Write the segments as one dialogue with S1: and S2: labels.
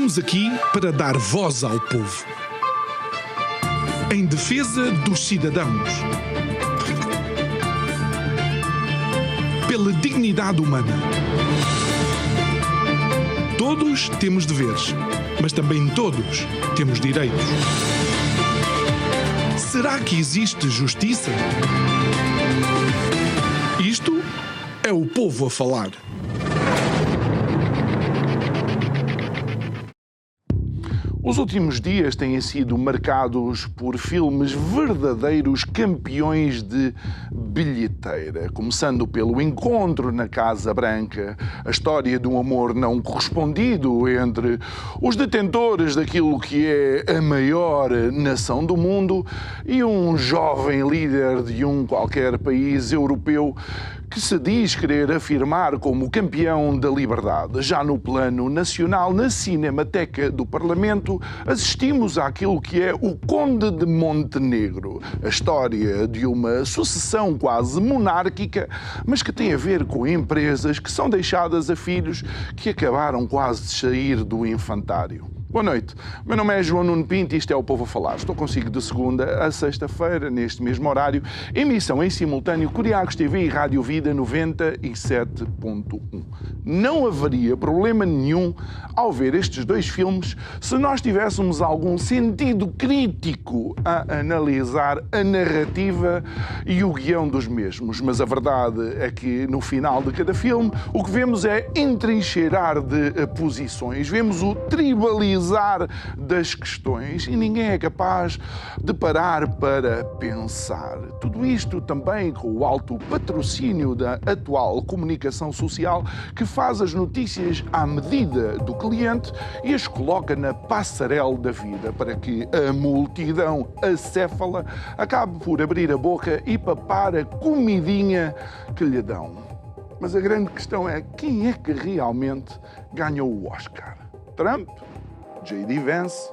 S1: Estamos aqui para dar voz ao povo, em defesa dos cidadãos, pela dignidade humana. Todos temos deveres, mas também todos temos direitos. Será que existe justiça? Isto é o povo a falar. Os últimos dias têm sido marcados por filmes verdadeiros campeões de bilheteira. Começando pelo Encontro na Casa Branca, a história de um amor não correspondido entre os detentores daquilo que é a maior nação do mundo e um jovem líder de um qualquer país europeu que se diz querer afirmar como campeão da liberdade. Já no plano nacional, na Cinemateca do Parlamento, assistimos àquilo que é o Conde de Montenegro, a história de uma sucessão quase monárquica, mas que tem a ver com empresas que são deixadas a filhos que acabaram quase de sair do infantário. Boa noite, meu nome é João Nuno Pinto e isto é o Povo a Falar. Estou consigo de segunda a sexta-feira, neste mesmo horário, emissão em simultâneo Curiacos TV e Rádio Vida 97.1. Não haveria problema nenhum ao ver estes dois filmes se nós tivéssemos algum sentido crítico a analisar a narrativa e o guião dos mesmos. Mas a verdade é que no final de cada filme o que vemos é entrincheirar de posições, vemos o tribalismo das questões e ninguém é capaz de parar para pensar. Tudo isto também com o alto patrocínio da atual comunicação social que faz as notícias à medida do cliente e as coloca na passarela da vida para que a multidão acéfala acabe por abrir a boca e papar a comidinha que lhe dão. Mas a grande questão é quem é que realmente ganhou o Oscar? Trump? J.D. Vance,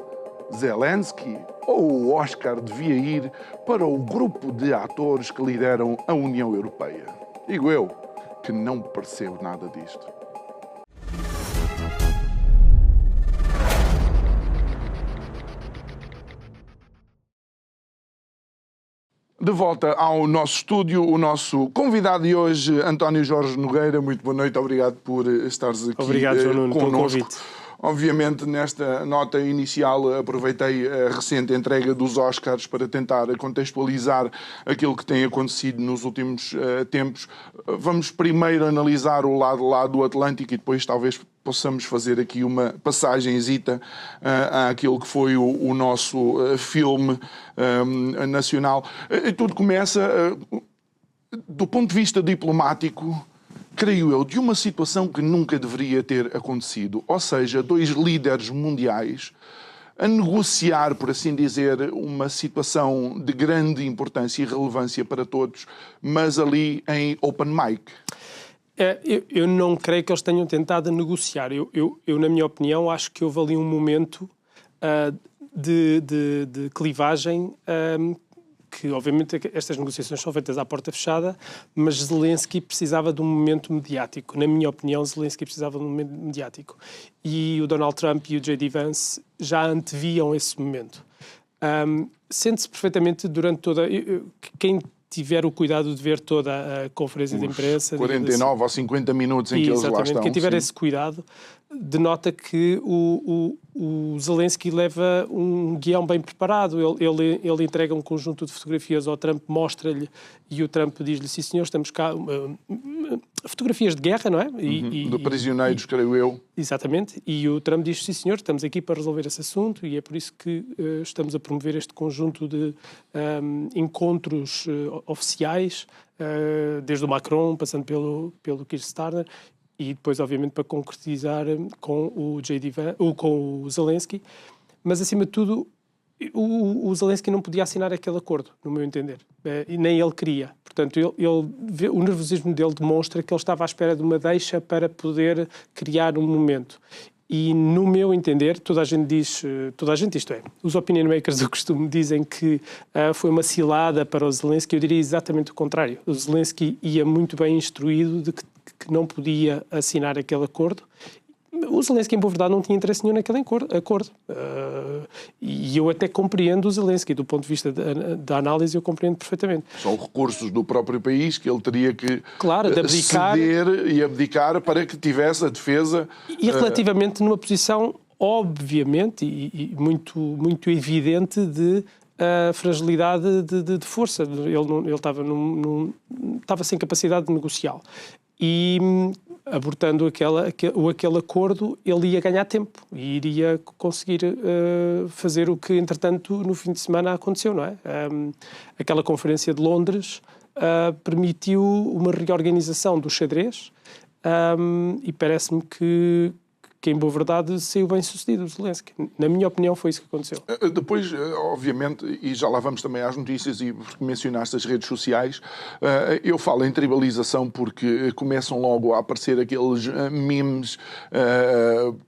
S1: Zelensky ou o Oscar devia ir para o grupo de atores que lideram a União Europeia? Digo eu que não percebo nada disto. De volta ao nosso estúdio, o nosso convidado de hoje, António Jorge Nogueira. Muito boa noite, obrigado por estares aqui.
S2: Obrigado, João Nuno, pelo convite.
S1: Obviamente, nesta nota inicial, aproveitei a recente entrega dos Oscars para tentar contextualizar aquilo que tem acontecido nos últimos tempos. Vamos primeiro analisar o lado lá do Atlântico e depois talvez possamos fazer aqui uma passagenzita àquilo que foi o nosso filme nacional. Tudo começa, do ponto de vista diplomático, creio eu, de uma situação que nunca deveria ter acontecido. Ou seja, dois líderes mundiais a negociar, por assim dizer, uma situação de grande importância e relevância para todos, mas ali em open mic.
S2: Eu não creio que eles tenham tentado negociar. Eu, na minha opinião, acho que houve ali um momento de clivagem que, obviamente, estas negociações são feitas à porta fechada, mas Zelensky precisava de um momento mediático. Na minha opinião, Zelensky precisava de um momento mediático. E o Donald Trump e o J.D. Vance já anteviam esse momento. Sente-se perfeitamente durante toda... Quem tiver o cuidado de ver toda a conferência de imprensa...
S1: 49 ou 50 minutos em que eles lá estão.
S2: Quem tiver esse cuidado denota que o Zelensky leva um guião bem preparado. Ele entrega um conjunto de fotografias ao Trump, mostra-lhe, e o Trump diz-lhe, sim senhor, estamos cá... fotografias de guerra, não é?
S1: De prisioneiros, creio eu.
S2: Exatamente. E o Trump diz, sim senhor, estamos aqui para resolver esse assunto e é por isso que estamos a promover este conjunto de encontros oficiais, desde o Macron, passando pelo Keir Starmer, e depois, obviamente, para concretizar com o Zelensky. Mas, acima de tudo, o Zelensky não podia assinar aquele acordo, no meu entender. E nem ele queria. Portanto, o nervosismo dele demonstra que ele estava à espera de uma deixa para poder criar um momento. E, no meu entender, toda a gente isto é, os opinion makers do costume dizem que foi uma cilada para o Zelensky. Eu diria exatamente o contrário. O Zelensky ia muito bem instruído de que não podia assinar aquele acordo O Zelensky, em boa verdade, não tinha interesse nenhum naquele acordo. E eu até compreendo o Zelensky, do ponto de vista da análise, eu compreendo perfeitamente.
S1: São recursos do próprio país que ele teria que
S2: de abdicar,
S1: ceder e abdicar para que tivesse a defesa...
S2: E relativamente numa posição, obviamente, e muito, muito evidente de fragilidade de força. Ele estava sem capacidade de negociá-lo. E abortando aquele acordo, ele ia ganhar tempo e iria conseguir fazer o que, entretanto, no fim de semana aconteceu, não é? Aquela conferência de Londres permitiu uma reorganização do xadrez e parece-me que em boa verdade saiu bem sucedido o Zelensky. Na minha opinião foi isso que aconteceu.
S1: Depois, obviamente, e já lá vamos também às notícias e porque mencionaste as redes sociais, eu falo em tribalização porque começam logo a aparecer aqueles memes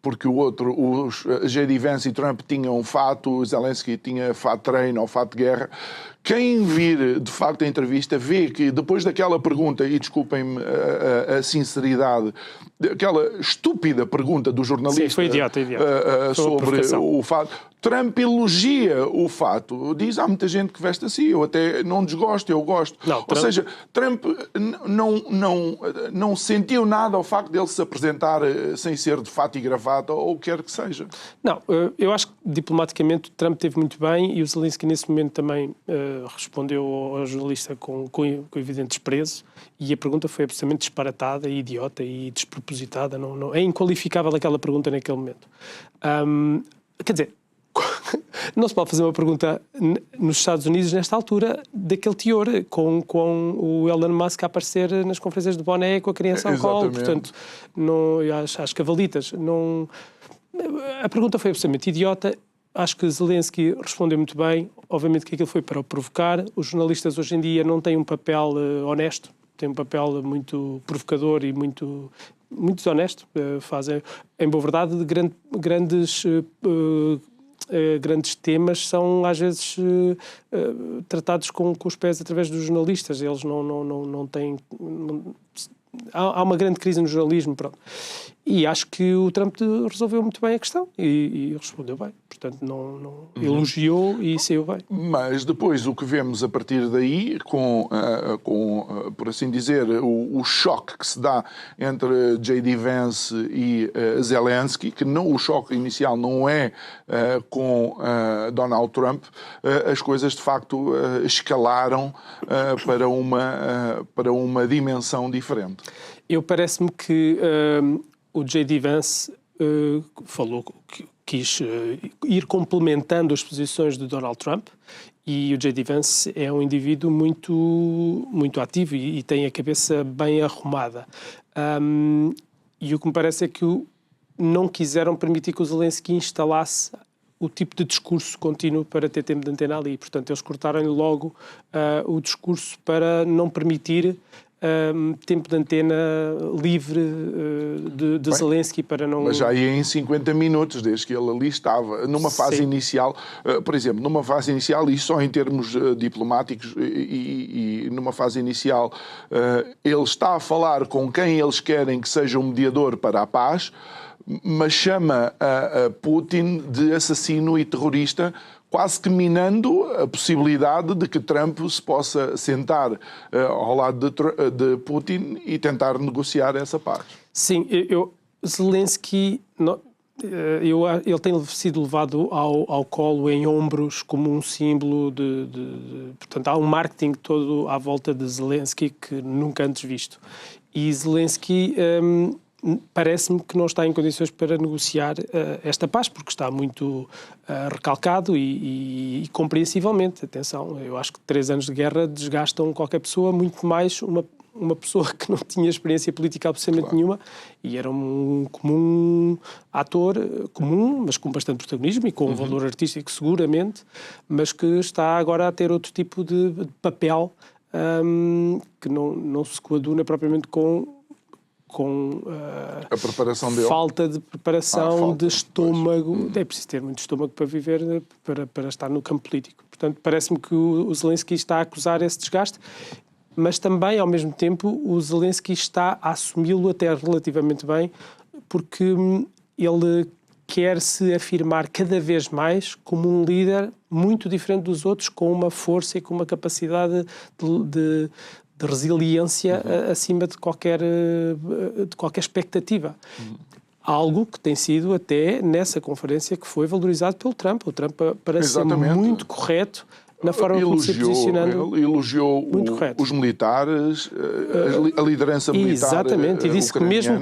S1: porque os J.D. Vance e Trump tinham fato, o Zelensky tinha fato de treino ou fato de guerra. Quem vir, de facto, a entrevista, vê que depois daquela pergunta, e desculpem-me a sinceridade, aquela estúpida pergunta do jornalista.
S2: Sim, foi idiota.
S1: Sobre o fato, Trump elogia o fato. Diz, há muita gente que veste assim, eu até não desgosto, eu gosto. Ou seja, Trump não sentiu nada ao facto dele se apresentar sem ser de fato e gravata, ou o que quer que seja.
S2: Não, eu acho que diplomaticamente Trump teve muito bem e o Zelensky nesse momento também respondeu ao jornalista com evidente desprezo e a pergunta foi absolutamente disparatada, idiota e despropositada. É inqualificável aquela pergunta naquele momento. Quer dizer, não se pode fazer uma pergunta nos Estados Unidos nesta altura daquele teor, com o Elon Musk a aparecer nas conferências de boné com a criança ao colo, portanto, às cavalitas. A pergunta foi absolutamente idiota. Acho que Zelensky respondeu muito bem. Obviamente que aquilo foi para o provocar. Os jornalistas hoje em dia não têm um papel honesto, têm um papel muito provocador e muito desonesto. Fazem, em boa verdade, grandes temas são às vezes tratados com os pés através dos jornalistas. Eles não têm... Há uma grande crise no jornalismo, pronto. E acho que o Trump resolveu muito bem a questão e respondeu bem. Portanto, elogiou e saiu bem.
S1: Mas depois o que vemos a partir daí, por assim dizer, o choque que se dá entre J.D. Vance e Zelensky, que o choque inicial não é com Donald Trump, as coisas de facto escalaram para uma dimensão diferente.
S2: Parece-me que o J.D. Vance falou que quis ir complementando as posições de Donald Trump e o J.D. Vance é um indivíduo muito, muito ativo e tem a cabeça bem arrumada. E o que me parece é que não quiseram permitir que o Zelensky instalasse o tipo de discurso contínuo para ter tempo de antena ali. Portanto, eles cortaram-lhe logo o discurso para não permitir tempo de antena livre de Zelensky para não...
S1: Mas já ia em 50 minutos, desde que ele ali estava. Numa fase inicial, por exemplo, e só em termos diplomáticos, e numa fase inicial, ele está a falar com quem eles querem que seja um mediador para a paz, mas chama a Putin de assassino e terrorista, quase que minando a possibilidade de que Trump se possa sentar ao lado de Putin e tentar negociar essa paz.
S2: Sim, Zelensky, ele tem sido levado ao colo em ombros como um símbolo portanto, há um marketing todo à volta de Zelensky que nunca antes visto. E Zelensky... parece-me que não está em condições para negociar esta paz, porque está muito recalcado e compreensivelmente. Atenção, eu acho que 3 anos de guerra desgastam qualquer pessoa, muito mais uma pessoa que não tinha experiência política absolutamente nenhuma e era um comum ator, mas com bastante protagonismo e com um valor artístico seguramente, mas que está agora a ter outro tipo de papel que não se coaduna propriamente com
S1: a preparação dele.
S2: Falta de preparação de estômago. É preciso ter muito estômago para viver, para estar no campo político. Portanto, parece-me que o Zelensky está a acusar esse desgaste, mas também, ao mesmo tempo, o Zelensky está a assumi-lo até relativamente bem, porque ele quer se afirmar cada vez mais como um líder muito diferente dos outros, com uma força e com uma capacidade de resiliência acima de qualquer expectativa. Algo que tem sido até nessa conferência que foi valorizado pelo Trump. O Trump parece ser muito correto na forma como se posicionando.
S1: Ele elogiou os militares, a liderança militar.
S2: Exatamente, e disse que mesmo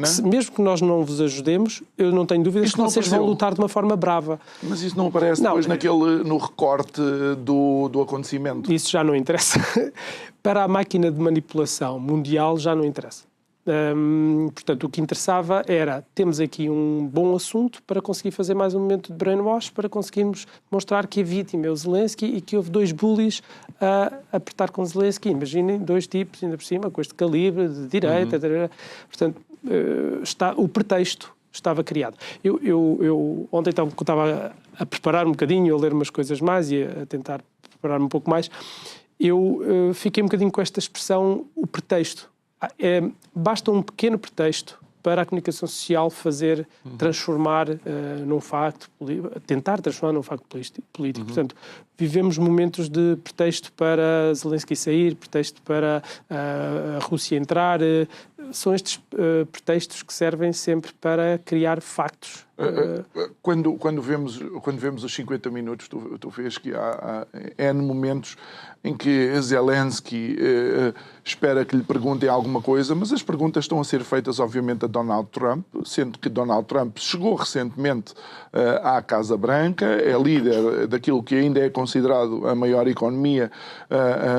S2: que nós não vos ajudemos, eu não tenho dúvidas que vocês vão lutar de uma forma brava.
S1: Mas isso não aparece depois no recorte do acontecimento.
S2: Isso já não interessa. Para a máquina de manipulação mundial já não interessa. Portanto, o que interessava era, temos aqui um bom assunto para conseguir fazer mais um momento de brainwash, para conseguirmos mostrar que a vítima é o Zelensky e que houve 2 bullies a apertar com Zelensky. Imaginem 2 tipos, ainda por cima, com este calibre, de direita, portanto, o pretexto estava criado. Eu ontem estava a preparar um bocadinho, a ler umas coisas mais e a tentar preparar-me um pouco mais. Eu fiquei um bocadinho com esta expressão, o pretexto. Basta um pequeno pretexto para a comunicação social transformar num facto, tentar transformar num facto político. Portanto, vivemos momentos de pretexto para Zelensky sair, pretexto para a Rússia entrar. São estes pretextos que servem sempre para criar factos.
S1: Quando vemos os 50 minutos, tu vês que há N momentos em que Zelensky espera que lhe perguntem alguma coisa, mas as perguntas estão a ser feitas, obviamente, a Donald Trump, sendo que Donald Trump chegou recentemente à Casa Branca, é líder daquilo que ainda é considerado a maior economia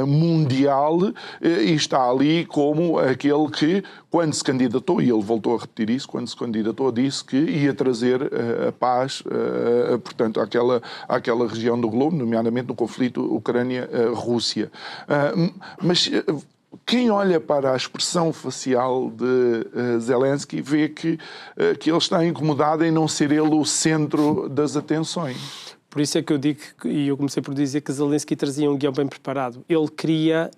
S1: mundial e está ali como aquele que, quando se candidatou, e ele voltou a repetir isso, quando se candidatou, disse que ia trazer a paz, portanto, àquela região do globo, nomeadamente no conflito Ucrânia-Rússia. Mas quem olha para a expressão facial de Zelensky vê que ele está incomodado em não ser ele o centro das atenções.
S2: Por isso é que eu digo, e eu comecei por dizer que Zelensky trazia um guião bem preparado. Ele queria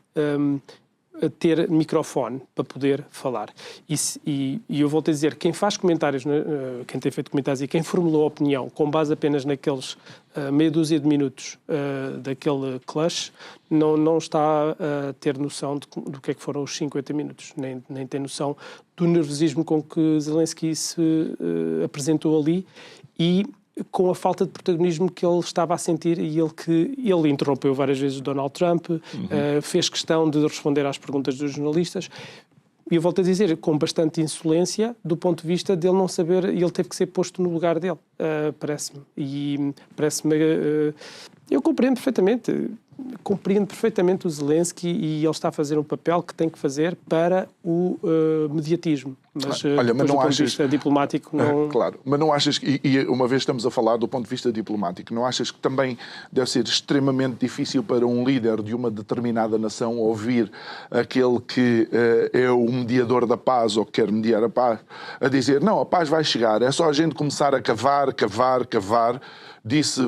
S2: ter microfone para poder falar. E eu volto a dizer, quem faz comentários, quem tem feito comentários e quem formulou opinião com base apenas naqueles meia dúzia de minutos daquele clash, não está a ter noção do que é que foram os 50 minutos, nem tem noção do nervosismo com que Zelensky se apresentou ali e com a falta de protagonismo que ele estava a sentir e ele interrompeu várias vezes o Donald Trump, fez questão de responder às perguntas dos jornalistas. E eu volto a dizer, com bastante insolência, do ponto de vista dele não saber, e ele teve que ser posto no lugar dele, parece-me. E parece-me... eu compreendo perfeitamente o Zelensky e ele está a fazer um papel que tem que fazer para o mediatismo. Mas,
S1: olha, mas não
S2: do ponto
S1: achas...
S2: de vista diplomático, não...
S1: Claro, mas não achas que, e uma vez estamos a falar do ponto de vista diplomático, não achas que também deve ser extremamente difícil para um líder de uma determinada nação ouvir aquele que é o mediador da paz ou que quer mediar a paz, a dizer, não, a paz vai chegar, é só a gente começar a cavar, disse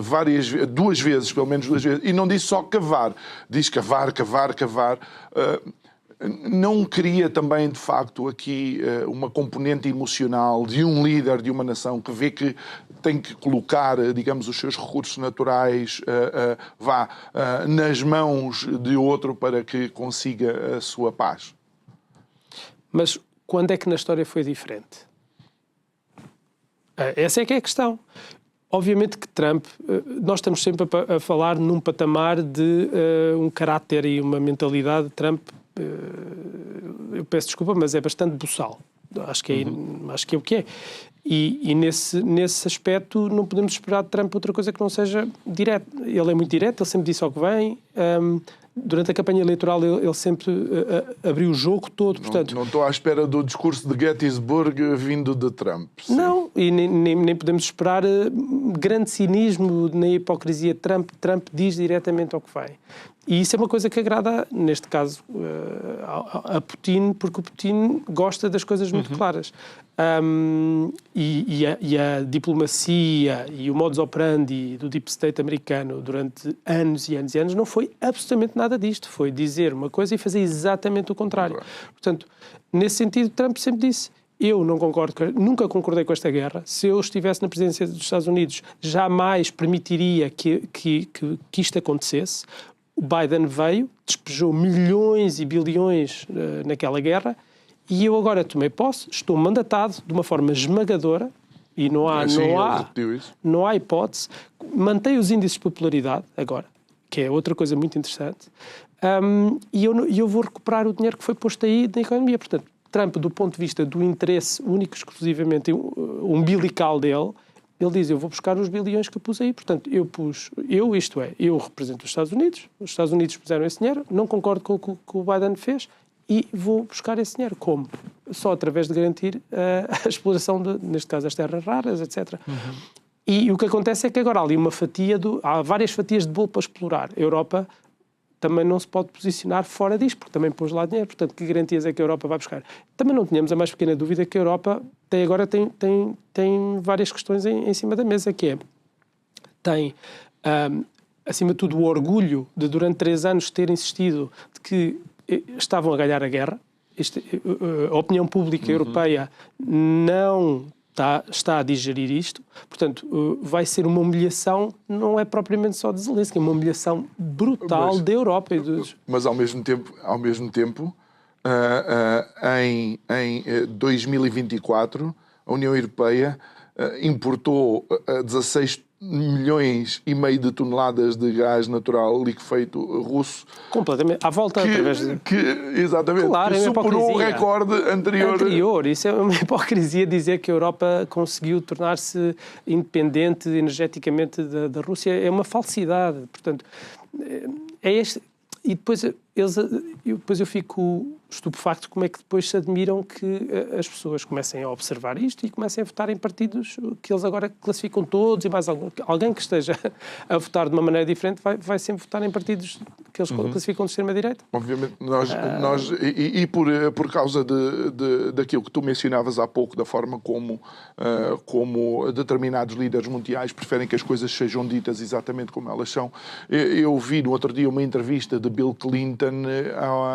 S1: duas vezes, pelo menos 2 vezes, e não disse só cavar, diz cavar. Não cria também, de facto, aqui uma componente emocional de um líder de uma nação que vê que tem que colocar, digamos, os seus recursos naturais nas mãos de outro para que consiga a sua paz?
S2: Mas quando é que na história foi diferente? Essa é que é a questão. Obviamente que Trump, nós estamos sempre a falar num patamar de um caráter e uma mentalidade. Trump, eu peço desculpa, mas é bastante boçal. Acho que é o que é. E nesse aspecto não podemos esperar de Trump outra coisa que não seja direto. Ele é muito direto, ele sempre disse ao que vem. Durante a campanha eleitoral ele sempre abriu o jogo todo. Portanto,
S1: não estou à espera do discurso de Gettysburg vindo de Trump. Sim.
S2: Não, e nem podemos esperar grande cinismo nem hipocrisia de Trump. Trump diz diretamente ao que vai. E isso é uma coisa que agrada, neste caso, a Putin, porque o Putin gosta das coisas muito claras. E a diplomacia e o modus operandi do deep state americano durante anos e anos e anos não foi absolutamente nada disto. Foi dizer uma coisa e fazer exatamente o contrário. Portanto, nesse sentido, Trump sempre disse, eu não concordo, nunca concordei com esta guerra. Se eu estivesse na presidência dos Estados Unidos, jamais permitiria que isto acontecesse. O Biden veio, despejou milhões e bilhões naquela guerra e eu agora tomei posse, estou mandatado de uma forma esmagadora e não há hipótese. Mantém os índices de popularidade agora, que é outra coisa muito interessante, e eu vou recuperar o dinheiro que foi posto aí na economia. Portanto, Trump, do ponto de vista do interesse único, exclusivamente umbilical dele, ele diz, eu vou buscar os bilhões que eu pus aí. Portanto, eu represento os Estados Unidos puseram esse dinheiro, não concordo com o que o Biden fez e vou buscar esse dinheiro. Como? Só através de garantir a exploração, neste caso, das terras raras, etc. E o que acontece é que agora há ali há várias fatias de bolo para explorar. A Europa também não se pode posicionar fora disto, porque também pôs lá dinheiro. Portanto, que garantias é que a Europa vai buscar? Também não tínhamos a mais pequena dúvida que a Europa tem várias questões em cima da mesa, que é, tem, acima de tudo, o orgulho de, durante 3 anos, ter insistido de que estavam a ganhar a guerra. A opinião pública europeia não está a digerir isto. Portanto, vai ser uma humilhação, não é propriamente só de Zelensky, é uma humilhação brutal da Europa.
S1: Mas ao mesmo tempo, em 2024, a União Europeia importou 16 milhões e meio de toneladas de gás natural liquefeito russo.
S2: Completamente. À volta, através de...
S1: Exatamente.
S2: Claro,
S1: que superou o recorde anterior.
S2: Isso é uma hipocrisia dizer que a Europa conseguiu tornar-se independente energeticamente da Rússia. É uma falsidade. Portanto, é este... E depois eu fico estupefacto como é que depois se admiram que as pessoas comecem a observar isto e comecem a votar em partidos que eles agora classificam todos e mais alguém que esteja a votar de uma maneira diferente vai sempre votar em partidos que eles classificam de extrema-direita.
S1: Obviamente, por causa daquilo que tu mencionavas há pouco, da forma como determinados líderes mundiais preferem que as coisas sejam ditas exatamente como elas são. Eu vi no outro dia uma entrevista de Bill Clinton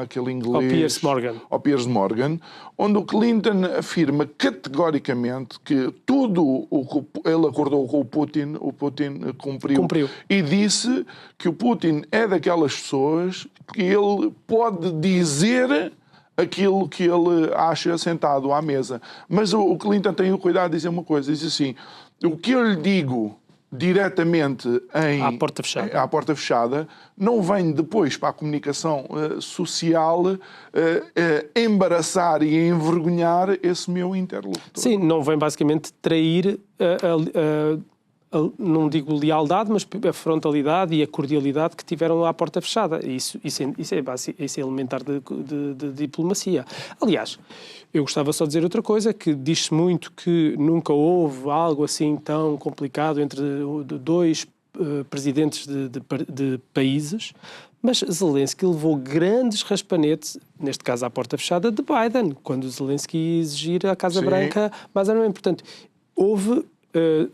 S1: àquele inglês...
S2: Ao
S1: Piers Morgan, onde o Clinton afirma categoricamente que tudo o que ele acordou com o Putin cumpriu. E disse que o Putin é daquelas pessoas que ele pode dizer aquilo que ele acha sentado à mesa. Mas o Clinton tem o cuidado de dizer uma coisa, diz assim, o que eu lhe digo diretamente à porta fechada, não vem depois para a comunicação social embaraçar e envergonhar esse meu interlocutor.
S2: Sim, não vem basicamente trair, não digo lealdade, mas a frontalidade e a cordialidade que tiveram à porta fechada. Isso é elementar de diplomacia. Aliás, eu gostava só de dizer outra coisa, que diz-se muito que nunca houve algo assim tão complicado entre dois presidentes de países, mas Zelensky levou grandes raspanetes, neste caso à porta fechada, de Biden, quando Zelensky ia exigir à Casa Branca mais ou menos. Portanto, houve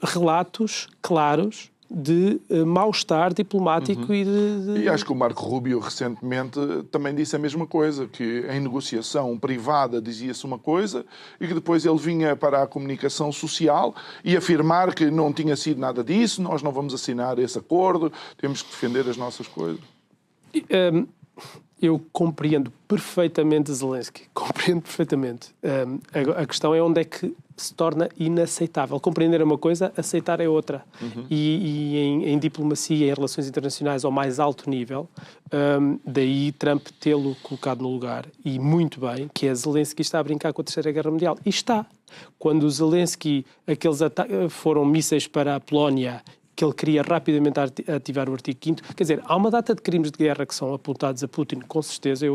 S2: relatos claros de mal-estar diplomático
S1: E acho que o Marco Rubio recentemente também disse a mesma coisa, que em negociação privada dizia-se uma coisa e que depois ele vinha para a comunicação social e afirmar que não tinha sido nada disso, nós não vamos assinar esse acordo, temos que defender as nossas coisas.
S2: Eu compreendo perfeitamente Zelensky, compreendo perfeitamente. A questão é onde é que se torna inaceitável. Compreender é uma coisa, aceitar é outra. E em diplomacia, em relações internacionais ao mais alto nível, daí Trump tê-lo colocado no lugar, e muito bem, que é Zelensky está a brincar com a Terceira Guerra Mundial. E está. Quando o Zelensky, aqueles foram mísseis para a Polónia, que ele queria rapidamente ativar o artigo 5º. Quer dizer, há uma data de crimes de guerra que são apontados a Putin, com certeza.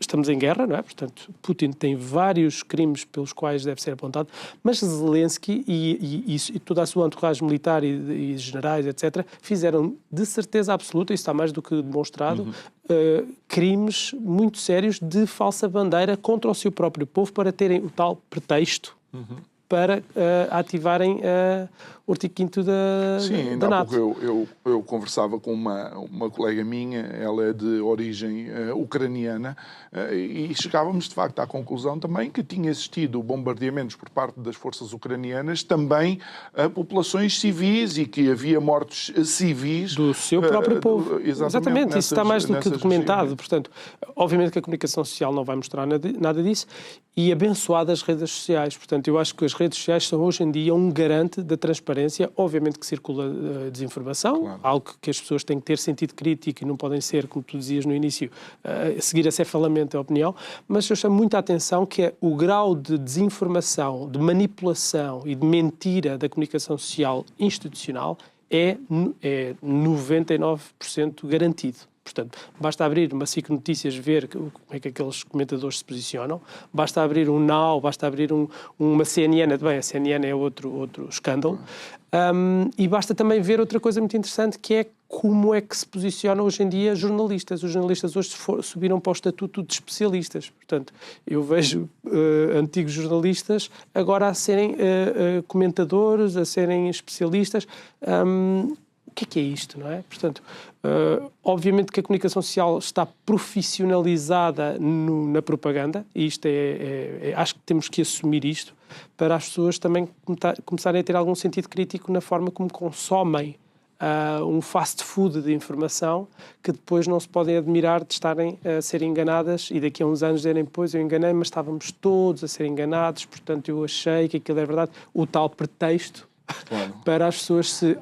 S2: Estamos em guerra, não é? Portanto, Putin tem vários crimes pelos quais deve ser apontado, mas Zelensky e toda a sua entourage militar e generais, etc., fizeram de certeza absoluta, isso está mais do que demonstrado, crimes muito sérios de falsa bandeira contra o seu próprio povo para terem o tal pretexto para ativarem o artigo 5º da NATO.
S1: Sim, ainda há pouco eu conversava com uma colega minha, ela é de origem ucraniana, e chegávamos de facto à conclusão também que tinha existido bombardeamentos por parte das forças ucranianas também a populações civis e que havia mortos civis.
S2: Do seu próprio povo. Exatamente, isso está mais do que documentado. Portanto, obviamente que a comunicação social não vai mostrar nada disso, e abençoado as redes sociais. Portanto, eu acho que as redes sociais são hoje em dia um garante da transparência. Obviamente que circula desinformação, claro, algo que as pessoas têm que ter sentido crítico e não podem ser, como tu dizias no início, seguir acefalamente a opinião, mas eu chamo muita atenção que é o grau de desinformação, de manipulação e de mentira da comunicação social institucional é 99% garantido. Portanto, basta abrir uma SIC Notícias, ver como é que aqueles comentadores se posicionam, basta abrir um Now, basta abrir uma CNN, bem, a CNN é outro escândalo, e basta também ver outra coisa muito interessante, que é como é que se posicionam hoje em dia jornalistas. Os jornalistas hoje subiram para o estatuto de especialistas. Portanto, eu vejo antigos jornalistas agora a serem comentadores, a serem especialistas. O que é isto, não é? Portanto, obviamente que a comunicação social está profissionalizada na propaganda, e isto acho que temos que assumir isto, para as pessoas também começarem a ter algum sentido crítico na forma como consomem um fast food de informação, que depois não se podem admirar de estarem a ser enganadas e daqui a uns anos dizerem, pois eu enganei, mas estávamos todos a ser enganados, portanto eu achei que aquilo é verdade. O tal pretexto, claro, para as pessoas se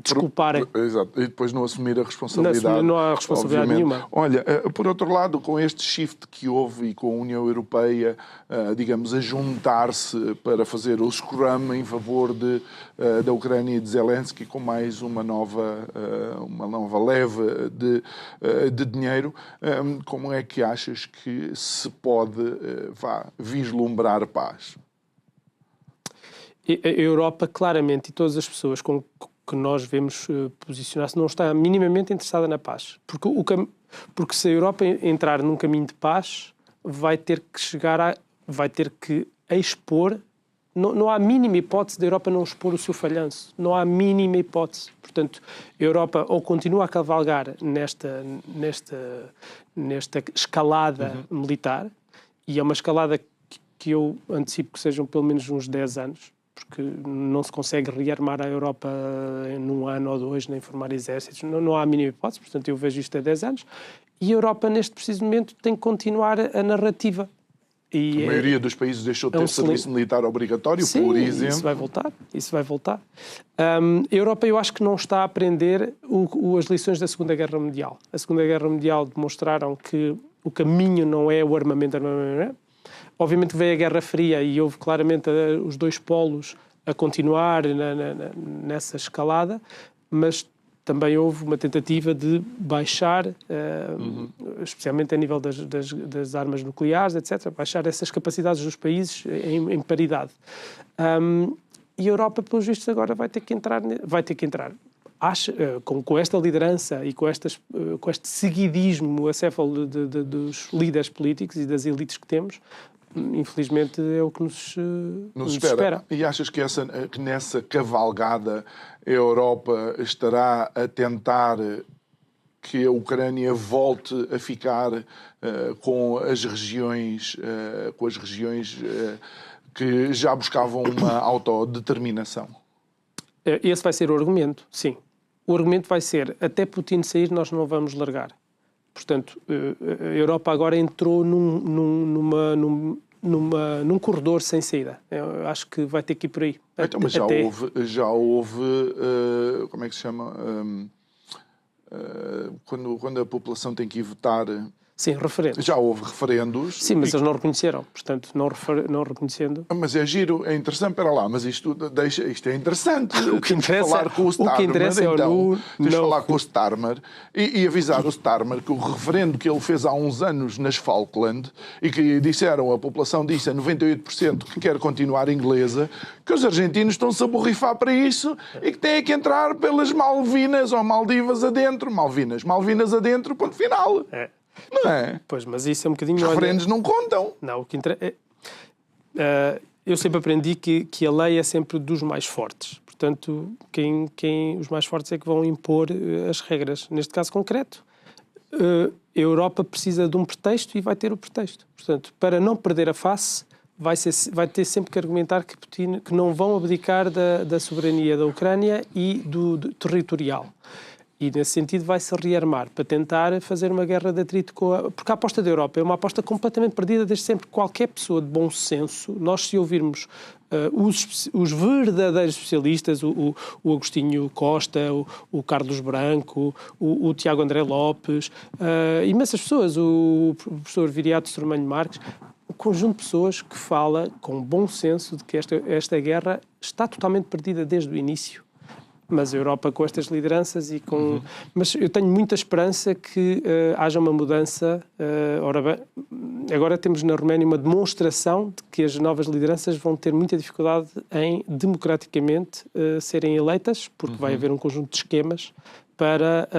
S2: desculparem.
S1: Exato, e depois não assumir a responsabilidade.
S2: Não há responsabilidade nenhuma.
S1: Olha, por outro lado, com este shift que houve e com a União Europeia, digamos, a juntar-se para fazer o scrum em favor da Ucrânia e de Zelensky, com mais uma nova leva de dinheiro, como é que achas que se pode vislumbrar paz?
S2: A Europa, claramente, e todas as pessoas com que nós vemos posicionar-se, não está minimamente interessada na paz. Porque se a Europa entrar num caminho de paz, vai ter que expor. Não há a mínima hipótese da Europa não expor o seu falhanço. Não há a mínima hipótese. Portanto, a Europa ou continua a cavalgar nesta escalada militar, e é uma escalada que eu antecipo que sejam pelo menos uns 10 anos, porque não se consegue rearmar a Europa num ano ou dois, nem formar exércitos. Não há a mínima hipótese, portanto eu vejo isto há 10 anos. E a Europa, neste preciso momento, tem que continuar a narrativa. E
S1: a maioria dos países deixou de ter serviço militar obrigatório, sim, por exemplo.
S2: Isso vai voltar. A Europa, eu acho que não está a aprender as lições da Segunda Guerra Mundial. A Segunda Guerra Mundial demonstraram que o caminho não é o armamento. Obviamente veio a Guerra Fria e houve claramente os dois polos a continuar nessa escalada, mas também houve uma tentativa de baixar, especialmente a nível das armas nucleares, etc., baixar essas capacidades dos países em paridade. E a Europa, pelos vistos, agora vai ter que entrar. Com esta liderança e com este seguidismo acéfalo dos líderes políticos e das elites que temos, infelizmente é o que nos espera.
S1: E achas que nessa cavalgada a Europa estará a tentar que a Ucrânia volte a ficar com as regiões que já buscavam uma autodeterminação?
S2: Esse vai ser o argumento, sim. O argumento vai ser, até Putin sair, nós não vamos largar. Portanto, a Europa agora entrou num corredor sem saída. Eu acho que vai ter que ir por aí.
S1: Então, mas já houve como é que se chama? Quando a população tem que ir votar...
S2: Sim, referendos.
S1: Já houve referendos.
S2: Sim, mas eles não reconheceram. Portanto, não reconhecendo...
S1: Mas é giro, é interessante. Espera lá, mas isto é interessante.
S2: O que interessa,
S1: falar com o Starmer,
S2: o que interessa é
S1: então, tens de falar com o Starmer e avisar o Starmer que o referendo que ele fez há uns anos nas Falkland e que disseram, a população disse a 98% que quer continuar inglesa, que os argentinos estão-se a borrifar para isso e que têm que entrar pelas Malvinas ou Maldivas adentro. Malvinas adentro, ponto final.
S2: É.
S1: Não é?
S2: Pois, mas isso é um bocadinho...
S1: Os referendos não contam.
S2: Não, o que interessa... eu sempre aprendi que a lei é sempre dos mais fortes. Portanto, os mais fortes é que vão impor as regras. Neste caso concreto, a Europa precisa de um pretexto e vai ter o pretexto. Portanto, para não perder a face, vai ter sempre que argumentar que Putin, que não vão abdicar da soberania da Ucrânia e do territorial. E, nesse sentido, vai-se rearmar para tentar fazer uma guerra de atrito porque a aposta da Europa é uma aposta completamente perdida desde sempre. Qualquer pessoa de bom senso, nós se ouvirmos os verdadeiros especialistas, o Agostinho Costa, o Carlos Branco, o Tiago André Lopes, imensas pessoas, o professor Viriato Sormanho Marques, um conjunto de pessoas que fala com bom senso de que esta guerra está totalmente perdida desde o início. Mas a Europa com estas lideranças e com... Mas eu tenho muita esperança que haja uma mudança. Ora bem, agora temos na Roménia uma demonstração de que as novas lideranças vão ter muita dificuldade em, democraticamente, serem eleitas, porque vai haver um conjunto de esquemas para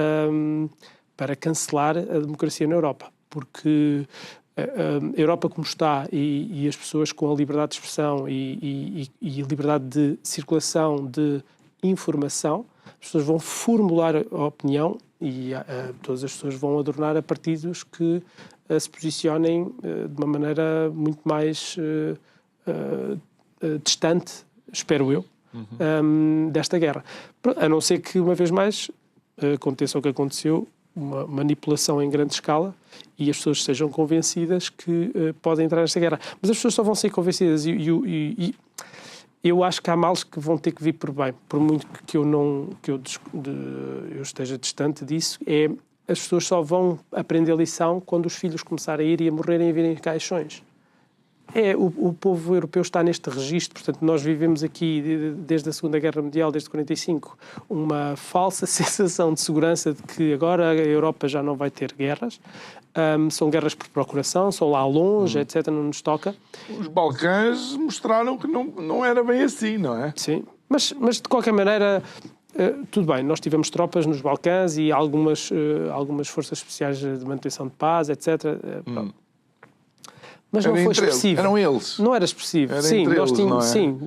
S2: cancelar a democracia na Europa. Porque a Europa como está e as pessoas com a liberdade de expressão e liberdade de circulação de informação, as pessoas vão formular a opinião e todas as pessoas vão adornar a partidos que se posicionem de uma maneira muito mais distante, espero eu, desta guerra. A não ser que, uma vez mais, aconteça o que aconteceu, uma manipulação em grande escala e as pessoas sejam convencidas que podem entrar nesta guerra. Mas as pessoas só vão ser convencidas e eu acho que há males que vão ter que vir por bem, por muito que eu esteja distante disso, as pessoas só vão aprender a lição quando os filhos começarem a ir e a morrerem e a virem em caixões. O povo europeu está neste registro, portanto nós vivemos aqui desde a Segunda Guerra Mundial, desde 45, uma falsa sensação de segurança de que agora a Europa já não vai ter guerras. São guerras por procuração, são lá longe, etc., não nos toca.
S1: Os Balcãs mostraram que não era bem assim, não é?
S2: Sim, mas de qualquer maneira, tudo bem, nós tivemos tropas nos Balcãs e algumas forças especiais de manutenção de paz, etc., mas não foi expressivo.
S1: Eram eles.
S2: Não era expressivo.
S1: Era
S2: sim,
S1: nós tínhamos, não é?
S2: Sim,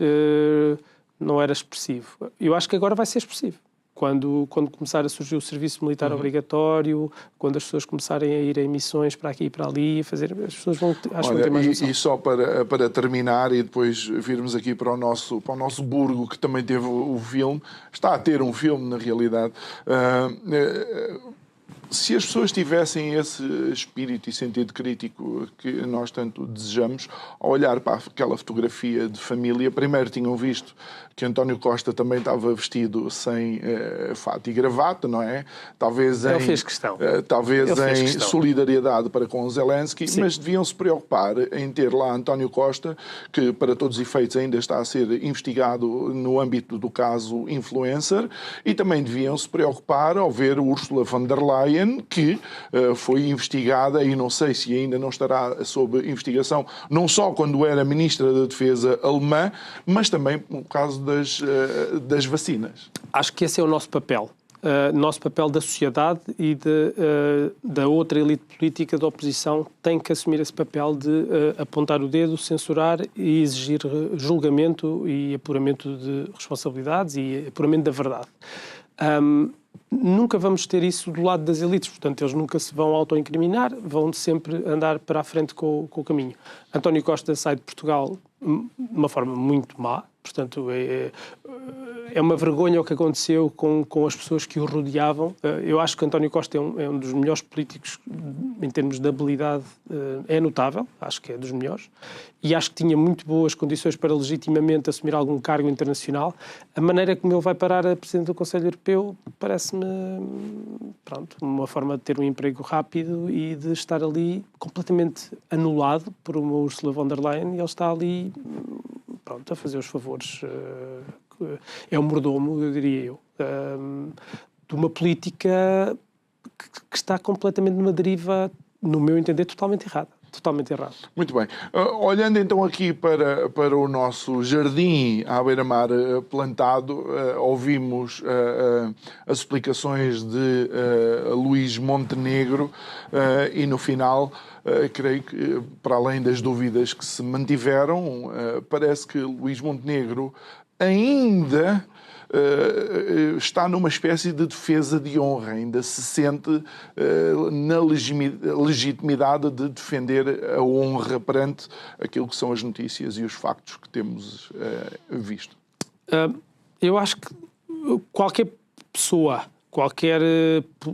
S2: não era expressivo. Eu acho que agora vai ser expressivo. Quando começar a surgir o serviço militar obrigatório, quando as pessoas começarem a ir em missões para aqui e para ali, as pessoas vão ter mais noção.
S1: E só para terminar e depois virmos aqui para o nosso Burgo, que também teve o filme, está a ter um filme na realidade. Se as pessoas tivessem esse espírito e sentido crítico que nós tanto desejamos, ao olhar para aquela fotografia de família, primeiro tinham visto que António Costa também estava vestido sem fato e gravata, não é? Talvez
S2: Ele fez questão.
S1: Talvez em solidariedade para com Zelensky, sim, mas deviam se preocupar em ter lá António Costa, que para todos os efeitos ainda está a ser investigado no âmbito do caso influencer, e também deviam se preocupar ao ver Ursula von der Leyen, que foi investigada e não sei se ainda não estará sob investigação, não só quando era Ministra da Defesa alemã, mas também no caso das vacinas.
S2: Acho que esse é o nosso papel. Nosso papel da sociedade e da outra elite política da oposição tem que assumir esse papel de apontar o dedo, censurar e exigir julgamento e apuramento de responsabilidades e apuramento da verdade. Nunca vamos ter isso do lado das elites, portanto, eles nunca se vão autoincriminar, vão sempre andar para a frente com o caminho. António Costa sai de Portugal de uma forma muito má, portanto, é uma vergonha o que aconteceu com as pessoas que o rodeavam. Eu acho que António Costa é um dos melhores políticos em termos de habilidade, é notável, acho que é dos melhores, e acho que tinha muito boas condições para legitimamente assumir algum cargo internacional. A maneira como ele vai parar a Presidente do Conselho Europeu parece-me, uma forma de ter um emprego rápido e de estar ali completamente anulado por uma Ursula von der Leyen, e ele está ali, a fazer os favores. É um mordomo, eu diria eu, de uma política que está completamente numa deriva, no meu entender, totalmente errada. totalmente errado.
S1: Muito bem. Olhando então aqui para o nosso jardim à beira-mar plantado, ouvimos as explicações de Luís Montenegro e no final, creio que, para além das dúvidas que se mantiveram, parece que Luís Montenegro ainda está numa espécie de defesa de honra, ainda se sente na legitimidade de defender a honra perante aquilo que são as notícias e os factos que temos visto.
S2: Eu acho que qualquer pessoa,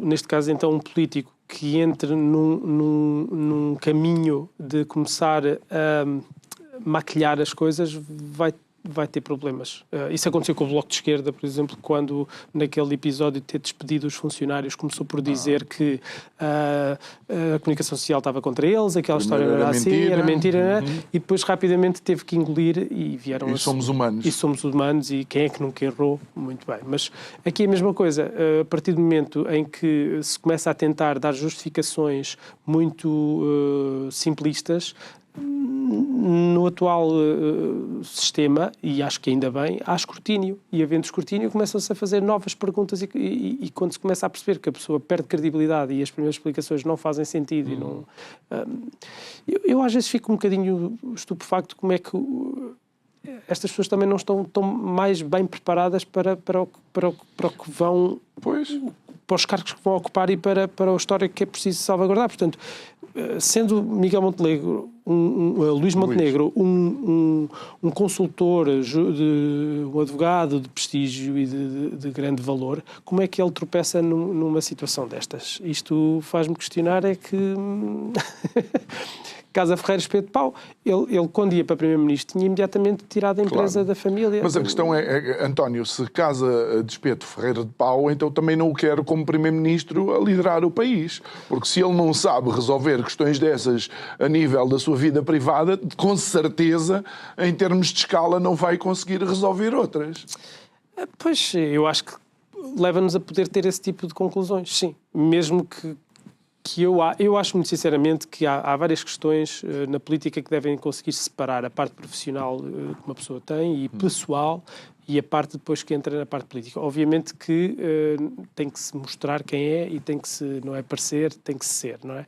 S2: neste caso então um político, que entre num caminho de começar a maquilhar as coisas, vai ter problemas. Isso aconteceu com o Bloco de Esquerda, por exemplo, quando naquele episódio de ter despedido os funcionários começou por dizer que a comunicação social estava contra eles, aquela história era assim, era mentira, e depois rapidamente teve que engolir e vieram...
S1: E somos humanos.
S2: E somos humanos, e quem é que nunca errou? Muito bem. Mas aqui é a mesma coisa. A partir do momento em que se começa a tentar dar justificações muito simplistas, no atual sistema, e acho que ainda bem, há escrutínio. E havendo escrutínio, começam-se a fazer novas perguntas e quando se começa a perceber que a pessoa perde credibilidade e as primeiras explicações não fazem sentido e não... Eu às vezes fico um bocadinho estupefacto como é que estas pessoas também não estão tão mais bem preparadas para o que vão...
S1: Pois...
S2: para os cargos que vão ocupar e para a história que é preciso salvaguardar. Portanto, sendo Miguel Montenegro, Luís Montenegro, um consultor, um advogado de prestígio e de grande valor, como é que ele tropeça numa situação destas? Isto faz-me questionar é que... Casa Ferreira Espeto de Pau, ele quando ia para Primeiro-Ministro tinha imediatamente tirado a empresa da família.
S1: Mas a questão é, António, se Casa de Espeto Ferreira de Pau, então também não o quero como Primeiro-Ministro a liderar o país. Porque se ele não sabe resolver questões dessas a nível da sua vida privada, com certeza, em termos de escala, não vai conseguir resolver outras.
S2: Pois, eu acho que leva-nos a poder ter esse tipo de conclusões, sim. Mesmo que eu acho muito sinceramente que há várias questões na política que devem conseguir separar a parte profissional que uma pessoa tem e pessoal e a parte depois que entra na parte política. Obviamente que tem que se mostrar quem é e tem que se, não é parecer, tem que se ser, não é?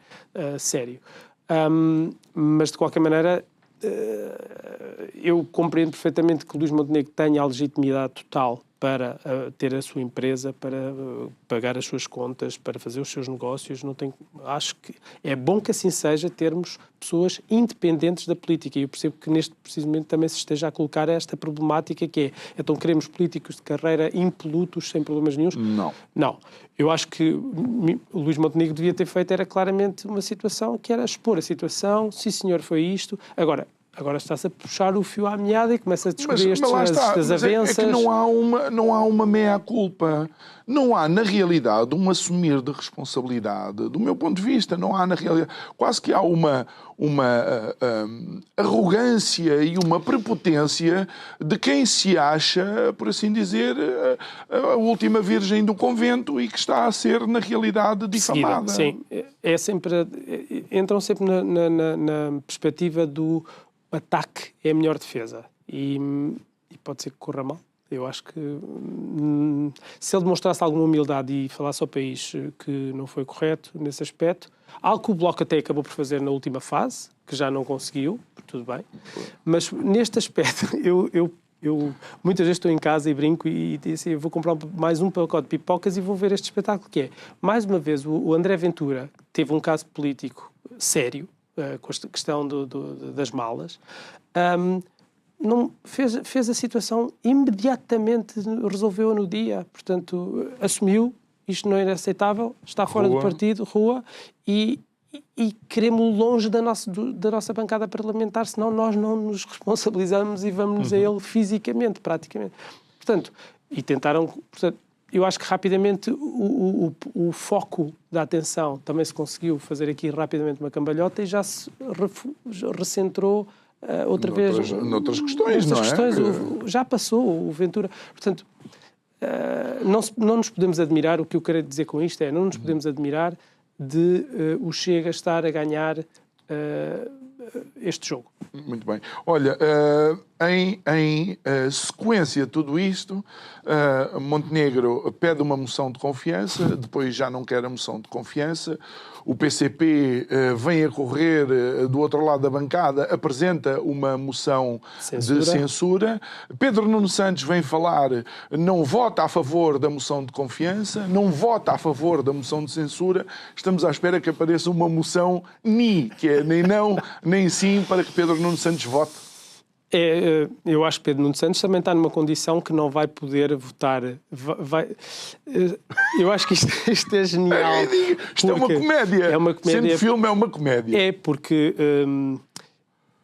S2: Sério. Mas de qualquer maneira eu compreendo perfeitamente que o Luís Montenegro tenha a legitimidade total para ter a sua empresa, para pagar as suas contas, para fazer os seus negócios. Acho que é bom que assim seja, termos pessoas independentes da política. E eu percebo que neste preciso momento também se esteja a colocar esta problemática que é, então queremos políticos de carreira impolutos, sem problemas nenhuns? Não. Eu acho que o Luís Montenegro devia ter feito era claramente uma situação que era expor a situação, sim senhor, foi isto. Agora está-se a puxar o fio à meada e começa a descobrir estas avanças.
S1: É que não há uma meia-culpa. Não há, na realidade, um assumir de responsabilidade. Do meu ponto de vista, não há, na realidade... Quase que há uma arrogância e uma prepotência de quem se acha, por assim dizer, a última virgem do convento e que está a ser, na realidade, difamada.
S2: Sim, entram sempre na perspectiva do ataque é a melhor defesa. E pode ser que corra mal. Eu acho que se ele demonstrasse alguma humildade e falasse ao país que não foi correto nesse aspecto, algo que o Bloco até acabou por fazer na última fase, que já não conseguiu, tudo bem, mas neste aspecto eu muitas vezes estou em casa e brinco e disse, eu vou comprar mais um pacote de pipocas e vou ver este espetáculo que é, mais uma vez, o André Ventura teve um caso político sério, com a questão das malas, não fez a situação imediatamente, resolveu no dia, portanto, assumiu, isto não era aceitável, está fora do partido, rua, e queremos-lo longe da nossa bancada parlamentar, senão nós não nos responsabilizamos e vamos a ele fisicamente, praticamente. Portanto, e tentaram... Portanto, eu acho que rapidamente o foco da atenção também se conseguiu fazer aqui rapidamente uma cambalhota e já se recentrou outra vez...
S1: Noutras questões, não é?
S2: Já passou o Ventura. Portanto, não nos podemos admirar, o que eu quero dizer com isto é, não nos podemos admirar de o Chega estar a ganhar este jogo.
S1: Muito bem. Olha, em sequência de tudo isto, Montenegro pede uma moção de confiança, depois já não quer a moção de confiança, o PCP vem a correr do outro lado da bancada, apresenta uma moção de censura. Pedro Nuno Santos vem falar, não vota a favor da moção de confiança, não vota a favor da moção de censura. Estamos à espera que apareça uma moção NI, que é nem não, nem sim, para que Pedro Nuno Santos vote.
S2: Eu acho que Pedro Nuno Santos também está numa condição que não vai poder votar. Eu acho que isto é genial.
S1: Isto é uma comédia.
S2: É uma comédia.
S1: Sendo filme, é uma comédia.
S2: É porque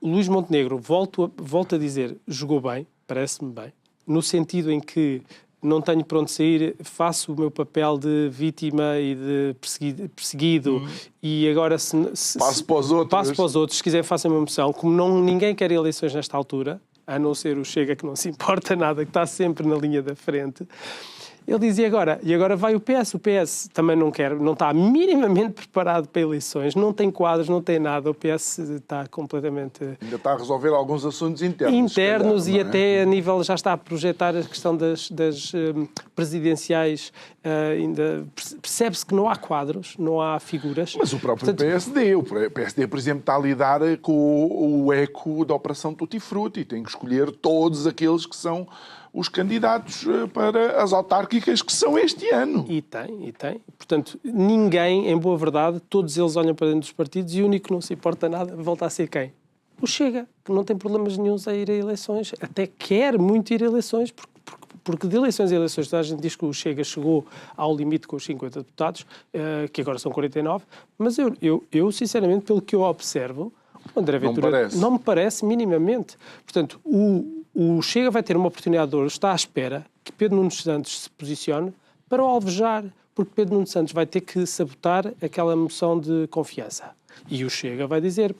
S2: Luís Montenegro, volto a dizer, jogou bem, parece-me bem, no sentido em que não tenho para onde sair, faço o meu papel de vítima e de perseguido e agora
S1: passo para os outros.
S2: Passo para os outros, se quiser façam uma moção. Como ninguém quer eleições nesta altura, a não ser o Chega, que não se importa nada, que está sempre na linha da frente. Ele dizia agora vai o PS também não está minimamente preparado para eleições, não tem quadros, não tem nada, o PS está completamente...
S1: Ainda está a resolver alguns assuntos internos.
S2: E até a nível, já está a projetar a questão das presidenciais, ainda percebe-se que não há quadros, não há figuras.
S1: Mas o próprio PSD, por exemplo, está a lidar com o eco da Operação Tutti Frutti, tem que escolher todos aqueles que são os candidatos para as autárquicas que são este ano.
S2: E tem. Portanto, ninguém, em boa verdade, todos eles olham para dentro dos partidos e o único que não se importa nada volta a ser quem? O Chega, que não tem problemas nenhuns a ir a eleições, até quer muito ir a eleições, porque de eleições a eleições toda a gente diz que o Chega chegou ao limite com os 50 deputados, que agora são 49, mas eu sinceramente, pelo que eu observo, o André Ventura não me parece minimamente. Portanto, o Chega vai ter uma oportunidade de ouro, está à espera que Pedro Nuno Santos se posicione para o alvejar, porque Pedro Nuno Santos vai ter que sabotar aquela moção de confiança. E o Chega vai dizer,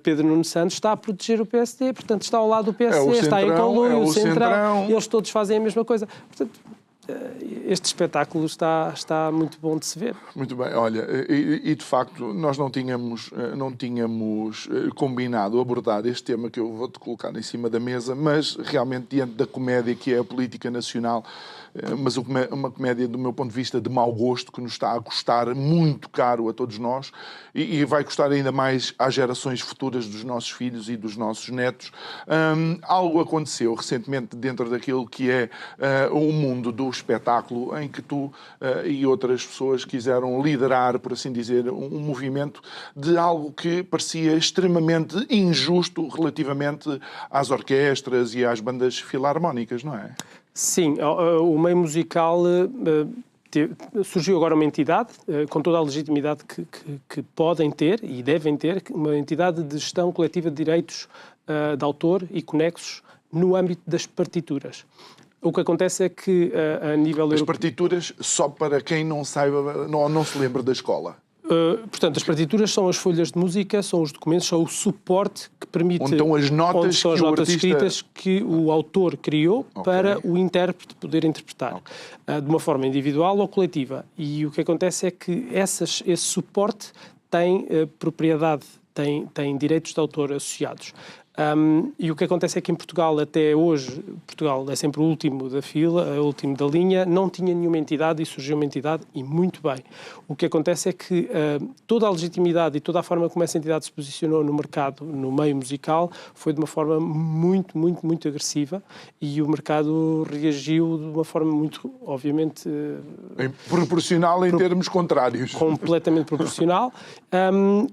S2: Pedro Nuno Santos está a proteger o PSD, portanto está ao lado do PSD, está em conluio, o Centrão, eles todos fazem a mesma coisa. Portanto, este espetáculo está muito bom de se ver.
S1: Muito bem, olha, e de facto nós não tínhamos combinado abordar este tema que eu vou-te colocar em cima da mesa, mas realmente diante da comédia que é a política nacional, mas uma comédia do meu ponto de vista de mau gosto, que nos está a custar muito caro a todos nós e vai custar ainda mais às gerações futuras dos nossos filhos e dos nossos netos. Algo aconteceu recentemente dentro daquilo que é o mundo do espetáculo, em que tu e outras pessoas quiseram liderar, por assim dizer, um movimento de algo que parecia extremamente injusto relativamente às orquestras e às bandas filarmónicas, não é?
S2: Sim, o meio musical surgiu agora uma entidade, com toda a legitimidade que podem ter e devem ter, uma entidade de gestão coletiva de direitos de autor e conexos no âmbito das partituras. O que acontece é que, a nível europeu...
S1: As partituras, só para quem não saiba, não se lembra da escola.
S2: Portanto, as partituras são as folhas de música, são os documentos, são o suporte que permite...
S1: Onde estão as notas,
S2: escritas que o autor criou para o intérprete poder interpretar, de uma forma individual ou coletiva. E o que acontece é que esse suporte tem propriedade, tem direitos de autor associados. E o que acontece é que em Portugal, até hoje, Portugal é sempre o último da fila, o último da linha, não tinha nenhuma entidade e surgiu uma entidade, e muito bem. O que acontece é que toda a legitimidade e toda a forma como essa entidade se posicionou no mercado, no meio musical, foi de uma forma muito, muito, muito agressiva e o mercado reagiu de uma forma muito, obviamente...
S1: proporcional em termos contrários.
S2: Completamente proporcional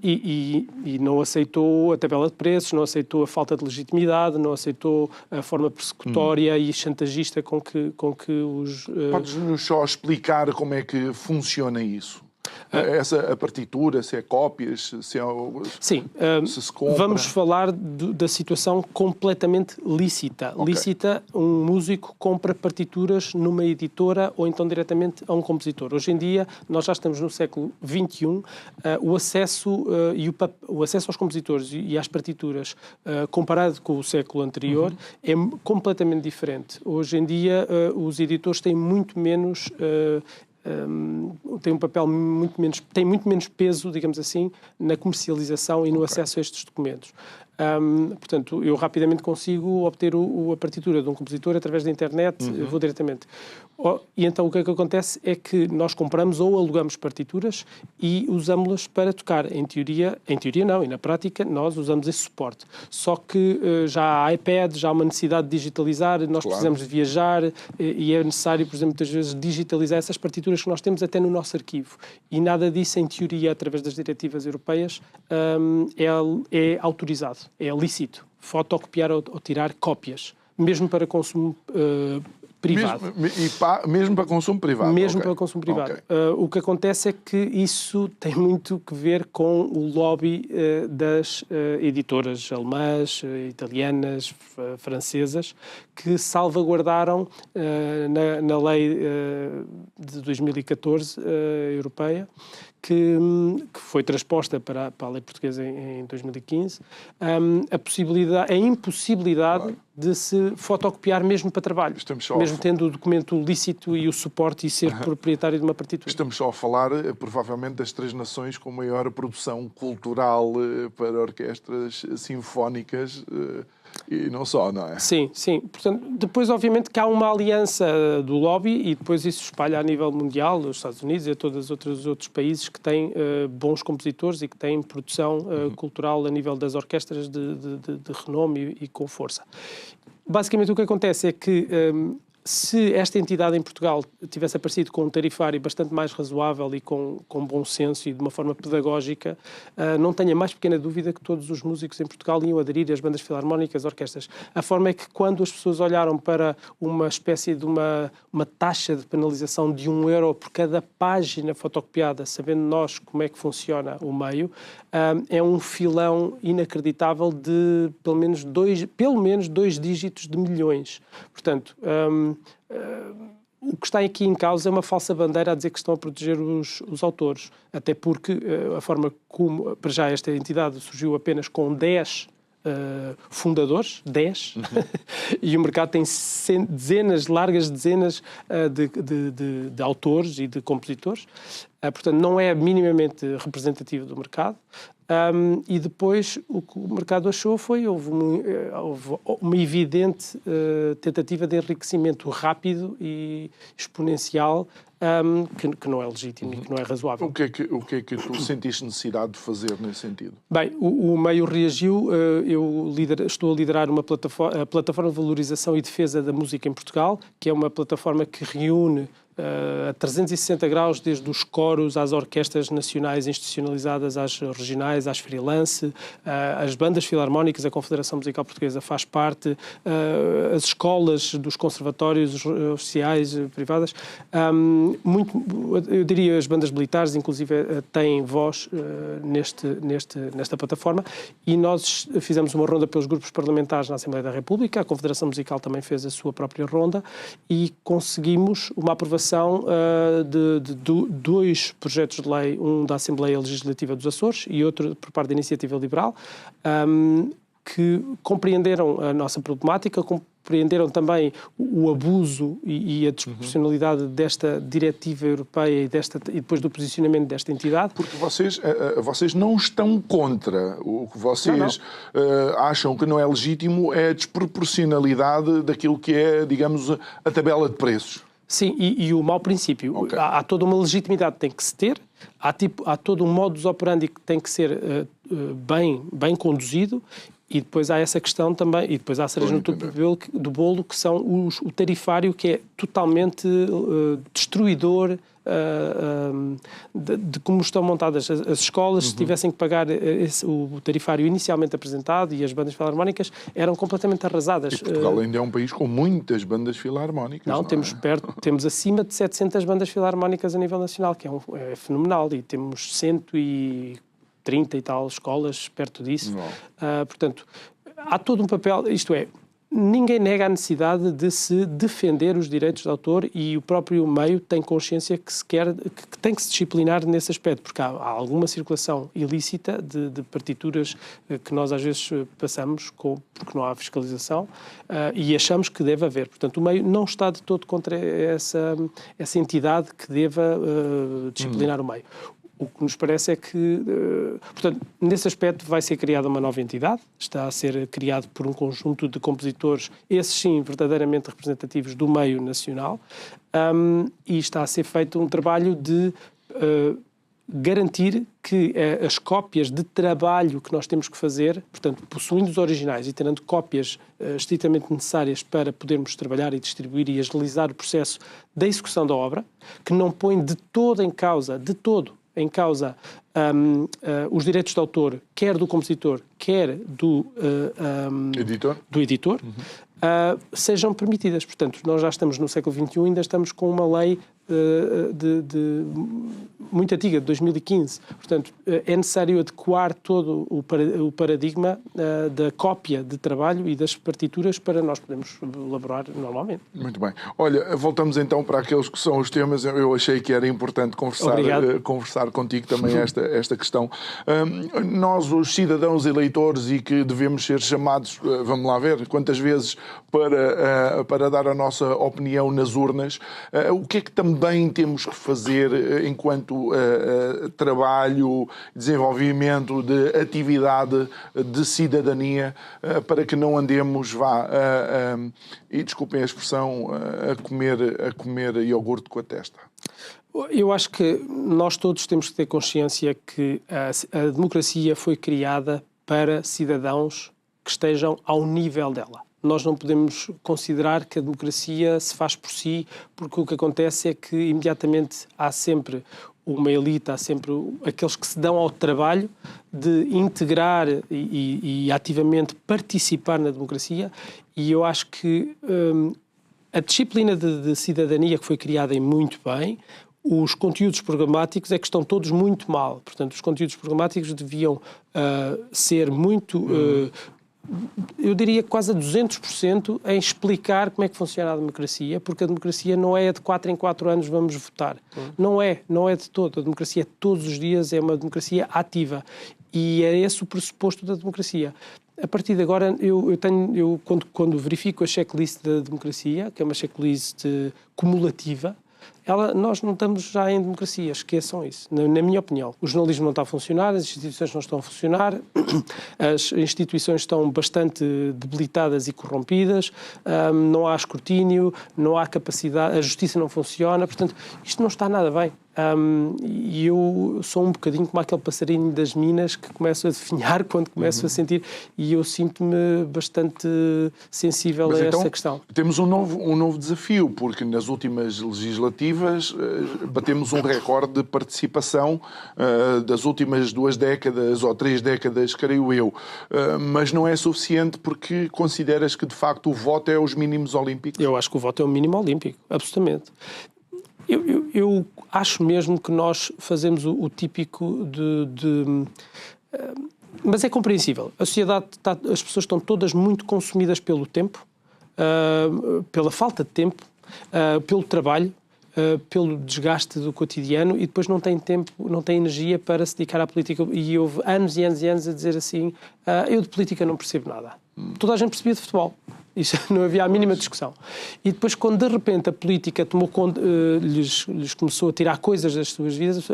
S2: e não aceitou a tabela de preços, não aceitou a falta de legitimidade, não aceitou a forma persecutória e chantagista com que os...
S1: Podes-nos só explicar como é que funciona isso? A partitura, se é cópias, se é...
S2: Sim,
S1: se se compra.
S2: Vamos falar da situação completamente lícita. Okay. Lícita, um músico compra partituras numa editora ou então diretamente a um compositor. Hoje em dia, nós já estamos no século XXI, o acesso aos compositores e às partituras, comparado com o século anterior, é completamente diferente. Hoje em dia, os editores têm muito menos tem um papel tem muito menos peso, digamos assim, na comercialização e no acesso a estes documentos. Portanto, eu rapidamente consigo obter a partitura de um compositor através da internet, vou diretamente. E então o que é que acontece é que nós compramos ou alugamos partituras e usamos-las para tocar. Em teoria não, e na prática nós usamos esse suporte. Só que já há iPad, já há uma necessidade de digitalizar, nós precisamos de viajar e é necessário, por exemplo, muitas vezes digitalizar essas partituras que nós temos até no nosso arquivo. E nada disso, em teoria, através das diretivas europeias, é autorizado, é lícito. Fotocopiar ou tirar cópias, mesmo para consumo privado.
S1: Mesmo para consumo privado?
S2: Mesmo para consumo privado. O que acontece é que isso tem muito que ver com o lobby das editoras alemãs, italianas, francesas, que salvaguardaram na lei de 2014 europeia, que foi transposta para a lei portuguesa em 2015, a impossibilidade de se fotocopiar mesmo para trabalho, mesmo tendo o documento lícito e o suporte e ser proprietário de uma partitura.
S1: Estamos só a falar, provavelmente, das 3 nações com maior produção cultural para orquestras sinfónicas e não só, não é?
S2: Sim, sim. Portanto, depois, obviamente, que há uma aliança do lobby e depois isso espalha a nível mundial, os Estados Unidos e a todos os outros países que têm bons compositores e que têm produção cultural a nível das orquestras de renome e com força. Basicamente, o que acontece é que se esta entidade em Portugal tivesse aparecido com um tarifário bastante mais razoável e com bom senso e de uma forma pedagógica, não tenho a mais pequena dúvida que todos os músicos em Portugal iam aderir às bandas filarmónicas, orquestras. A forma é que quando as pessoas olharam para uma espécie de uma taxa de penalização de €1 por cada página fotocopiada, sabendo nós como é que funciona o meio, é um filão inacreditável de pelo menos dois dígitos de milhões. Portanto, o que está aqui em causa é uma falsa bandeira a dizer que estão a proteger os autores. Até porque a forma como, para já, esta entidade surgiu apenas com 10 fundadores, 10, e o mercado tem largas dezenas de autores e de compositores. Portanto, não é minimamente representativo do mercado. E depois o que o mercado achou houve uma evidente tentativa de enriquecimento rápido e exponencial que não é legítimo e que não é razoável.
S1: O que é que tu sentiste necessidade de fazer nesse sentido?
S2: Bem, o meio reagiu. Eu estou a liderar a Plataforma de Valorização e Defesa da Música em Portugal, que é uma plataforma que reúne a 360 graus, desde os coros às orquestras nacionais institucionalizadas, às regionais, às freelance, as bandas filarmónicas, a Confederação Musical Portuguesa faz parte, as escolas dos conservatórios oficiais, privadas, eu diria as bandas militares, inclusive, têm voz nesta plataforma, e nós fizemos uma ronda pelos grupos parlamentares na Assembleia da República, a Confederação Musical também fez a sua própria ronda, e conseguimos uma aprovação de 2 projetos de lei, um da Assembleia Legislativa dos Açores e outro por parte da Iniciativa Liberal, que compreenderam a nossa problemática, compreenderam também o abuso e a desproporcionalidade desta diretiva europeia e depois do posicionamento desta entidade.
S1: Porque vocês não estão contra. O que vocês acham que não é legítimo é a desproporcionalidade daquilo que é, digamos, a tabela de preços.
S2: Sim, e o mau princípio. Okay. Há toda uma legitimidade que tem que se ter, há todo um modus operandi que tem que ser bem conduzido, e depois há essa questão também, e depois há a cereja no topo do bolo, que são o tarifário, que é totalmente destruidor de como estão montadas as escolas. Se tivessem que pagar o tarifário inicialmente apresentado, e as bandas filarmónicas eram completamente arrasadas.
S1: E Portugal ainda é um país com muitas bandas filarmónicas.
S2: Não, temos acima de 700 bandas filarmónicas a nível nacional, que é fenomenal, e temos 130 e tal escolas perto disso. Portanto, há todo um papel, isto é, ninguém nega a necessidade de se defender os direitos de autor e o próprio meio tem consciência que tem que se disciplinar nesse aspecto, porque há alguma circulação ilícita de partituras que nós às vezes passamos porque não há fiscalização e achamos que deve haver. Portanto, o meio não está de todo contra essa entidade que deva disciplinar o meio. O que nos parece é que, portanto, nesse aspecto vai ser criada uma nova entidade, está a ser criado por um conjunto de compositores, esses sim, verdadeiramente representativos do meio nacional, e está a ser feito um trabalho de garantir que as cópias de trabalho que nós temos que fazer, portanto, possuindo os originais e tendo cópias estritamente necessárias para podermos trabalhar e distribuir e agilizar o processo da execução da obra, que não põe de todo em causa os direitos de autor, quer do compositor, quer do editor, sejam permitidas. Portanto, nós já estamos no século XXI, ainda estamos com uma lei muito antiga, de 2015. Portanto, é necessário adequar todo o paradigma da cópia de trabalho e das partituras para nós podermos elaborar normalmente.
S1: Muito bem. Olha, voltamos então para aqueles que são os temas. Eu achei que era importante conversar contigo também esta questão. Nós, os cidadãos eleitores, e que devemos ser chamados, vamos lá ver, quantas vezes para dar a nossa opinião nas urnas, o que é que também temos que fazer enquanto trabalho, desenvolvimento de atividade de cidadania para que não andemos, e desculpem a expressão, a comer iogurte com a testa?
S2: Eu acho que nós todos temos que ter consciência que a democracia foi criada para cidadãos que estejam ao nível dela. Nós não podemos considerar que a democracia se faz por si, porque o que acontece é que imediatamente há sempre uma elite, há sempre aqueles que se dão ao trabalho de integrar e ativamente participar na democracia, e eu acho que a disciplina de cidadania que foi criada muito bem, os conteúdos programáticos é que estão todos muito mal. Portanto, os conteúdos programáticos deviam ser muito... eu diria quase a 200% em explicar como é que funciona a democracia, porque a democracia não é de 4 em 4 anos vamos votar. Não é de todo. A democracia todos os dias é uma democracia ativa e é esse o pressuposto da democracia. A partir de agora, quando verifico a checklist da democracia, que é uma checklist cumulativa, nós não estamos já em democracia, esqueçam isso, na minha opinião. O jornalismo não está a funcionar, as instituições não estão a funcionar, as instituições estão bastante debilitadas e corrompidas, não há escrutínio, não há capacidade, a justiça não funciona, portanto, isto não está nada bem. E eu sou um bocadinho como aquele passarinho das minas que começo a definhar quando começo a sentir, e eu sinto-me bastante sensível a essa questão.
S1: Temos um novo desafio, porque nas últimas legislativas batemos um recorde de participação das últimas 2 décadas ou 3 décadas, creio eu, mas não é suficiente porque consideras que de facto o voto é os mínimos olímpicos?
S2: Eu acho que o voto é o mínimo olímpico, absolutamente. Eu acho mesmo que nós fazemos o típico mas é compreensível. A sociedade, as pessoas estão todas muito consumidas pelo tempo, pela falta de tempo, pelo trabalho, pelo desgaste do cotidiano, e depois não têm tempo, não têm energia para se dedicar à política. E houve anos e anos e anos a dizer assim, eu de política não percebo nada. Toda a gente percebia de futebol. Isso não havia a mínima discussão. E depois, quando de repente a política tomou conta, lhes começou a tirar coisas das suas vidas,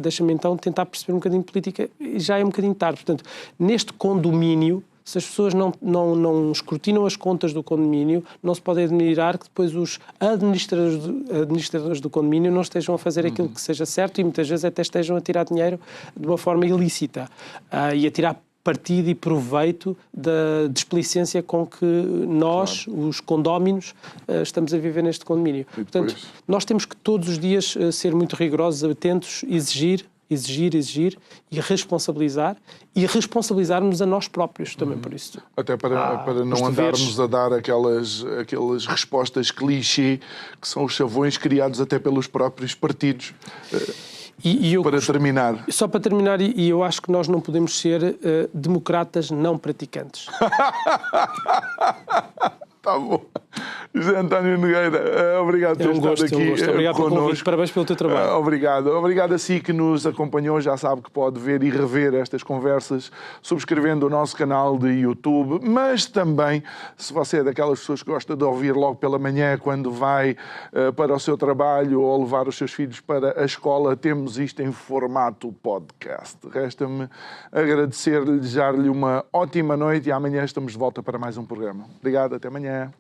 S2: deixa-me então tentar perceber um bocadinho de política, e já é um bocadinho tarde. Portanto, neste condomínio, se as pessoas não escrutinam as contas do condomínio, não se pode admirar que depois os administradores do condomínio não estejam a fazer aquilo que seja certo, e muitas vezes até estejam a tirar dinheiro de uma forma ilícita e a tirar partido e proveito da desplicência com que nós, os condóminos, estamos a viver neste condomínio. Portanto, nós temos que todos os dias ser muito rigorosos, atentos, exigir e responsabilizar-nos a nós próprios também por isso.
S1: Até para não andarmos a dar aquelas clichê que são os chavões criados até pelos próprios partidos. Terminar.
S2: Só para terminar, e eu acho que nós não podemos ser democratas não praticantes.
S1: Bom. José António Nogueira, obrigado por estar aqui
S2: gosto. Obrigado pelo
S1: connosco.
S2: convite, parabéns pelo teu trabalho.
S1: Obrigado a si que nos acompanhou. Já sabe que pode ver e rever estas conversas subscrevendo o nosso canal de YouTube, mas também, se você é daquelas pessoas que gosta de ouvir logo pela manhã quando vai para o seu trabalho ou levar os seus filhos para a escola, temos isto em formato podcast. Resta-me agradecer-lhe, desejar-lhe uma ótima noite e amanhã estamos de volta para mais um programa. Obrigado, até amanhã.